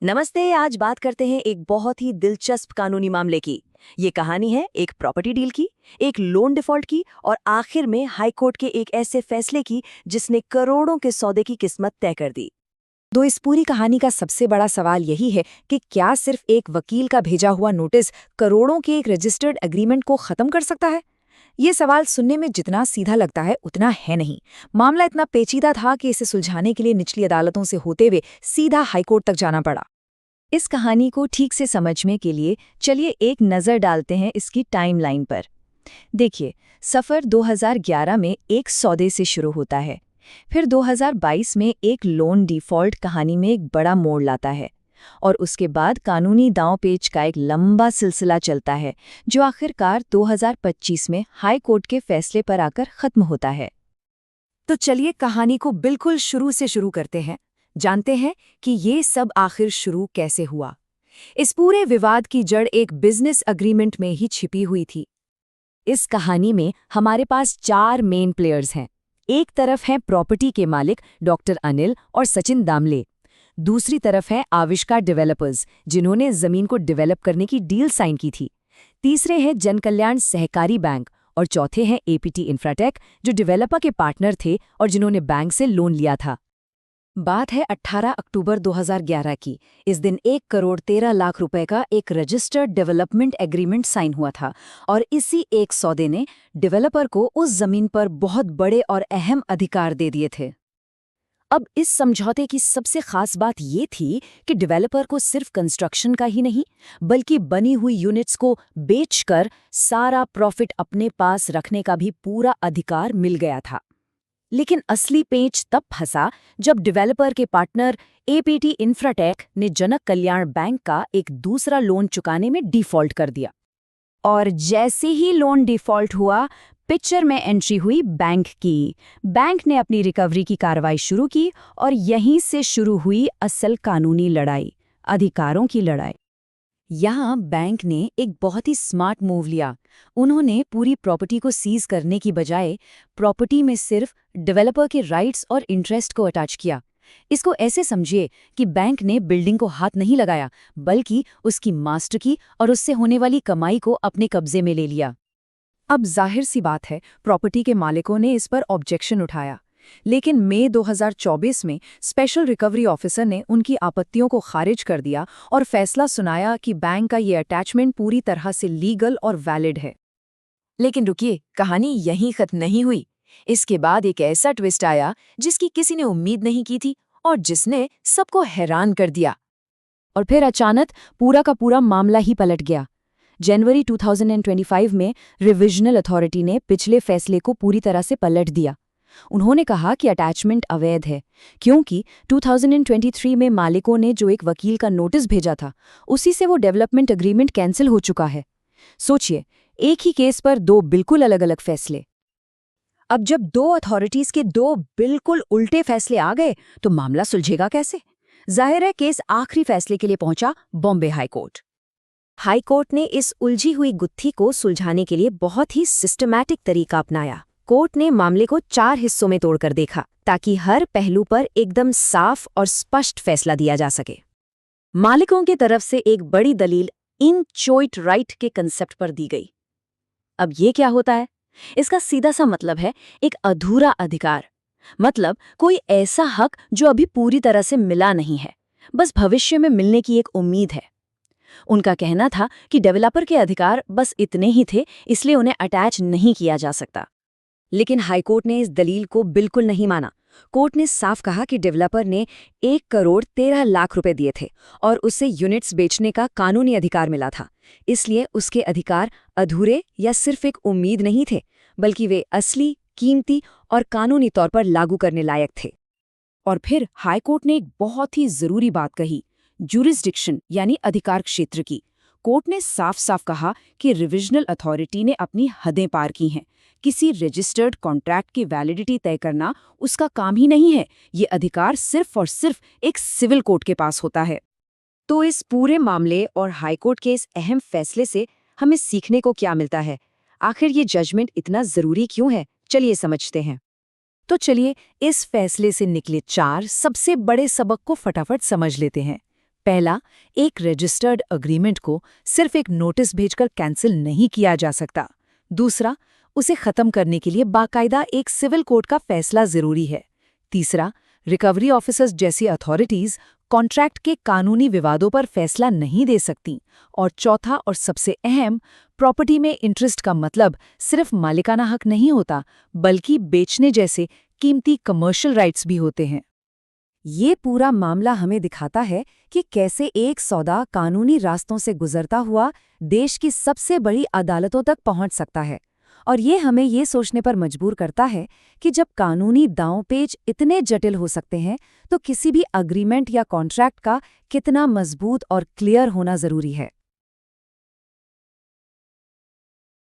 नमस्ते। आज बात करते हैं एक बहुत ही दिलचस्प कानूनी मामले की। ये कहानी है एक प्रॉपर्टी डील की, एक लोन डिफॉल्ट की और आखिर में हाई कोर्ट के एक ऐसे फैसले की जिसने करोड़ों के सौदे की किस्मत तय कर दी। तो इस पूरी कहानी का सबसे बड़ा सवाल यही है कि क्या सिर्फ एक वकील का भेजा हुआ नोटिस करोड़ों के एक रजिस्टर्ड एग्रीमेंट को खत्म कर सकता है। ये सवाल सुनने में जितना सीधा लगता है उतना है नहीं। मामला इतना पेचीदा था कि इसे सुलझाने के लिए निचली अदालतों से होते हुए सीधा हाईकोर्ट तक जाना पड़ा। इस कहानी को ठीक से समझने के लिए चलिए एक नज़र डालते हैं इसकी टाइमलाइन पर। देखिए, सफ़र 2011 में एक सौदे से शुरू होता है। फिर 2022 में एक लोन डिफ़ॉल्ट कहानी में एक बड़ा मोड़ लाता है और उसके बाद कानूनी दांव-पेच का एक लंबा सिलसिला चलता है जो आखिरकार 2025 में हाई कोर्ट के फैसले पर आकर खत्म होता है। तो चलिए कहानी को बिल्कुल शुरू से शुरू करते हैं, जानते हैं कि ये सब आखिर शुरू कैसे हुआ। इस पूरे विवाद की जड़ एक बिजनेस अग्रीमेंट में ही छिपी हुई थी। इस कहानी में हमारे पास 4 मेन प्लेयर्स हैं। एक तरफ हैं प्रॉपर्टी के मालिक डॉक्टर अनिल और सचिन दामले। दूसरी तरफ हैं आविष्कार डेवलपर्स जिन्होंने जमीन को डेवलप करने की डील साइन की थी। तीसरे हैं जनकल्याण सहकारी बैंक और चौथे हैं एपीटी इंफ्राटेक जो डेवलपर के पार्टनर थे और जिन्होंने बैंक से लोन लिया था। बात है 18 अक्टूबर 2011 की। इस दिन 1 करोड़ 13 लाख रुपए का एक रजिस्टर्ड डेवलपमेंट एग्रीमेंट साइन हुआ था और इसी एक सौदे ने डेवलपर को उस जमीन पर बहुत बड़े और अहम अधिकार दे दिए थे। अब इस समझौते की सबसे खास बात ये थी कि डेवलपर को सिर्फ कंस्ट्रक्शन का ही नहीं बल्कि बनी हुई यूनिट्स को बेचकर सारा प्रॉफिट अपने पास रखने का भी पूरा अधिकार मिल गया था। लेकिन असली पेंच तब फंसा जब डेवलपर के पार्टनर एपीटी इंफ्राटेक ने जनक कल्याण बैंक का एक दूसरा लोन चुकाने में डिफॉल्ट कर दिया। और जैसे ही लोन डिफॉल्ट हुआ, पिक्चर में एंट्री हुई बैंक की। बैंक ने अपनी रिकवरी की कार्रवाई शुरू की और यहीं से शुरू हुई असल कानूनी लड़ाई, अधिकारों की लड़ाई। यहाँ बैंक ने एक बहुत ही स्मार्ट मूव लिया। उन्होंने पूरी प्रॉपर्टी को सीज करने की बजाय प्रॉपर्टी में सिर्फ डेवलपर के राइट्स और इंटरेस्ट को अटैच किया। इसको ऐसे समझिए कि बैंक ने बिल्डिंग को हाथ नहीं लगाया बल्कि उसकी मास्टर की और उससे होने वाली कमाई को अपने कब्जे में ले लिया। अब जाहिर सी बात है, प्रॉपर्टी के मालिकों ने इस पर ऑब्जेक्शन उठाया, लेकिन मई 2024 में स्पेशल रिकवरी ऑफिसर ने उनकी आपत्तियों को खारिज कर दिया और फैसला सुनाया कि बैंक का ये अटैचमेंट पूरी तरह से लीगल और वैलिड है। लेकिन रुकिए, कहानी यहीं खत्म नहीं हुई। इसके बाद एक ऐसा ट्विस्ट आया जिसकी किसी ने उम्मीद नहीं की थी और जिसने सबको हैरान कर दिया। और फिर अचानक पूरा का पूरा मामला ही पलट गया। जनवरी 2025 में रिविजनल अथॉरिटी ने पिछले फैसले को पूरी तरह से पलट दिया। उन्होंने कहा कि अटैचमेंट अवैध है क्योंकि 2023 में मालिकों ने जो एक वकील का नोटिस भेजा था उसी से वो डेवलपमेंट एग्रीमेंट कैंसिल हो चुका है। सोचिए, एक ही केस पर 2 बिल्कुल अलग अलग फैसले। अब जब 2 अथॉरिटीज के 2 बिल्कुल उल्टे फैसले आ गए तो मामला सुलझेगा कैसे? जाहिर है केस आखिरी फैसले के लिए पहुंचा Bombay high court. High court ने इस उलझी हुई गुत्थी को सुलझाने के लिए बहुत ही सिस्टमैटिक तरीका अपनाया। कोर्ट ने मामले को 4 हिस्सों में तोड़कर देखा ताकि हर पहलू पर एकदम साफ और स्पष्ट फैसला दिया जा सके। मालिकों की तरफ से एक बड़ी दलील इन चोइट राइट के कंसेप्ट पर दी गई। अब ये क्या होता है? इसका सीधा सा मतलब है एक अधूरा अधिकार, मतलब कोई ऐसा हक जो अभी पूरी तरह से मिला नहीं है, बस भविष्य में मिलने की एक उम्मीद है। उनका कहना था कि डेवलपर के अधिकार बस इतने ही थे, इसलिए उन्हें अटैच नहीं किया जा सकता। लेकिन हाईकोर्ट ने इस दलील को बिल्कुल नहीं माना। कोर्ट ने साफ कहा कि डेवलपर ने 1 करोड़ 13 लाख रुपए दिए थे और उसे यूनिट्स बेचने का कानूनी अधिकार मिला था, इसलिए उसके अधिकार अधूरे या सिर्फ एक उम्मीद नहीं थे, बल्कि वे असली, कीमती और कानूनी तौर पर लागू करने लायक थे। और फिर हाईकोर्ट ने एक बहुत ही जरूरी बात कही, ज्यूरिसडिक्शन यानी अधिकार क्षेत्र की। कोर्ट ने साफ साफ कहा कि रिविजनल अथॉरिटी ने अपनी हदें पार की हैं। किसी रजिस्टर्ड कॉन्ट्रैक्ट की वैलिडिटी तय करना उसका काम ही नहीं है। ये अधिकार सिर्फ और सिर्फ एक सिविल कोर्ट के पास होता है। तो इस पूरे मामले और हाईकोर्ट के इस अहम फैसले से हमें सीखने को क्या मिलता है? आखिर ये जजमेंट इतना जरूरी क्यों है? चलिए समझते हैं। तो चलिए इस फैसले से निकले 4 सबसे बड़े सबक को फटाफट समझ लेते हैं। पहला, एक रजिस्टर्ड अग्रीमेंट को सिर्फ एक नोटिस भेजकर कैंसिल नहीं किया जा सकता। दूसरा, उसे खत्म करने के लिए बाकायदा एक सिविल कोर्ट का फैसला जरूरी है। तीसरा, रिकवरी ऑफिसर्स जैसी अथॉरिटीज कॉन्ट्रैक्ट के कानूनी विवादों पर फैसला नहीं दे सकती। और चौथा और सबसे अहम, प्रॉपर्टी में इंटरेस्ट का मतलब सिर्फ मालिकाना हक नहीं होता, बल्कि बेचने जैसे कीमती कमर्शियल राइट्स भी होते हैं। ये पूरा मामला हमें दिखाता है कि कैसे एक सौदा कानूनी रास्तों से गुजरता हुआ देश की सबसे बड़ी अदालतों तक पहुंच सकता है। और ये हमें ये सोचने पर मजबूर करता है कि जब कानूनी दांव-पेच इतने जटिल हो सकते हैं, तो किसी भी अग्रीमेंट या कॉन्ट्रैक्ट का कितना मजबूत और क्लियर होना जरूरी है।